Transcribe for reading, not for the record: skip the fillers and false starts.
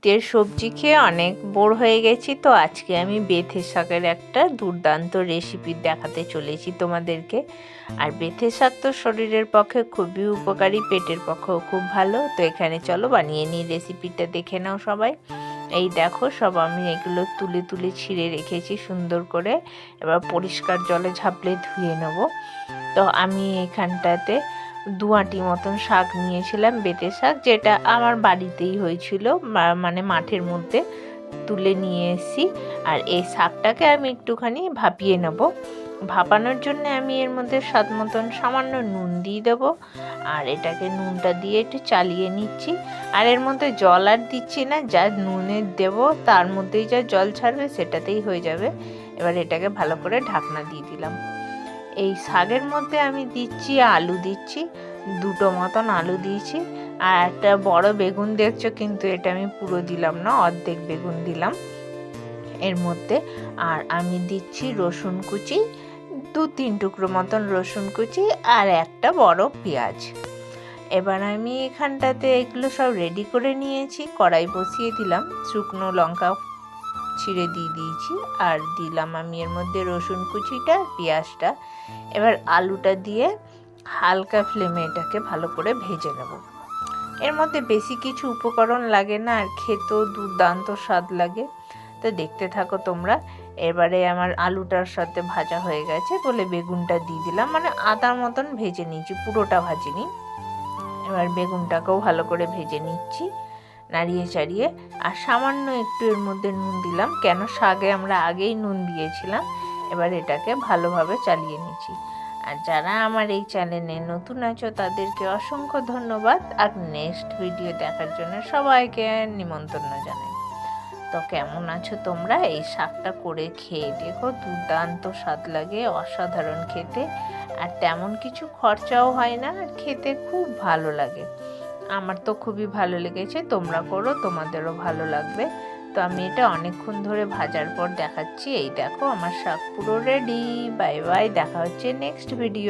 তের সবজি খেয়ে অনেক বোর হয়ে গেছি, তো আজকে আমি বেথে শাকের একটা দুর্দান্ত রেসিপি দেখাতে চলেছি তোমাদেরকে। আর বেথে শাক তো শরীরের পক্ষে খুবই উপকারী, পেটের পক্ষেও খুব ভালো। তো এখানে চলো বানিয়ে নিই, রেসিপিটা দেখে নাও সবাই। এই দেখো, সব আমি এগুলো তুলে তুলে ছিঁড়ে রেখেছি সুন্দর করে। এবার পরিষ্কার জলে ঝাপলে ধুয়ে নেব। তো আমি এখানটাতে 2 আঁটি মতন শাক নিয়েছিলাম, বেঁটে শাক, যেটা আমার বাড়িতেই হয়েছিল, মানে মাঠের মধ্যে তুলে নিয়ে এসেছি। আর এই শাকটাকে আমি একটুখানি ভাপিয়ে নেব। ভাপানোর জন্য আমি এর মধ্যে স্বাদ মতন সামান্য নুন দিয়ে দেবো। আর এটাকে নুনটা দিয়ে একটু চালিয়ে নিচ্ছি। আর এর মধ্যে জল আর দিচ্ছি না, যা নুনের দেব তার মধ্যেই যা জল ছাড়বে সেটাতেই হয়ে যাবে। এবার এটাকে ভালো করে ঢাকনা দিয়ে দিলাম। এই শাকের মধ্যে আমি দিচ্ছি আলু, দিচ্ছি 2টো মতন আলু দিয়েছি। আর একটা বড় বেগুন দেখছো, কিন্তু এটা আমি পুরো দিলাম না, অর্ধেক বেগুন দিলাম এর মধ্যে। আর আমি দিচ্ছি রসুন কুচি, 2-3 টুকরো মতন রসুন কুচি, আর একটা বড় পেঁয়াজ। এবার আমি এখানটাতে এগুলো সব রেডি করে নিয়েছি। কড়াই বসিয়ে দিলাম, শুকনো লঙ্কা ছিঁড়ে দিয়ে দিয়েছি, আর দিলাম আমি এর মধ্যে রসুন কুচিটা, পেঁয়াজটা। এবার আলুটা দিয়ে হালকা ফ্লেমে এটাকে ভালো করে ভেজে নেব। এর মধ্যে বেশি কিছু উপকরণ লাগে না, আর খেতেও দুর্দান্ত স্বাদ লাগে। তো দেখতে থাকো তোমরা। এবারে আমার আলুটার সাথে ভাজা হয়ে গেছে বলে বেগুনটা দিয়ে দিলাম, মানে আদার মতন ভেজে নিয়েছি, পুরোটা ভাজিনি। এবার বেগুনটাকেও ভালো করে ভেজে নিচ্ছি নাড়িয়ে চাড়িয়ে। আর সামান্য একটু এর মধ্যে নুন দিলাম, কেন শাকে আমরা আগেই নুন দিয়েছিলাম। এবার এটাকে ভালোভাবে চালিয়ে নিচ্ছি। আর যারা আমার এই চ্যানেলে নতুন আছো তাদেরকে অসংখ্য ধন্যবাদ, আর নেক্সট ভিডিও দেখার জন্য সবাইকে নিমন্ত্রণ জানাই। তো কেমন আছো তোমরা? এই শাকটা করে খেয়ে দেখো, দুর্দান্ত স্বাদ লাগে, অসাধারণ খেতে। আর তেমন কিছু খরচাও হয় না, আর খেতে খুব ভালো লাগে। আমার তো খুবই ভালো লেগেছে, তোমরা করো, তোমাদেরও ভালো লাগবে। তো আমি এটা অনেকক্ষণ ধরে ভাজার পর দেখাচ্ছি। এই দেখো, আমার শাক পুরো রেডি। বাই বাই, দেখা হচ্ছে নেক্সট ভিডিও।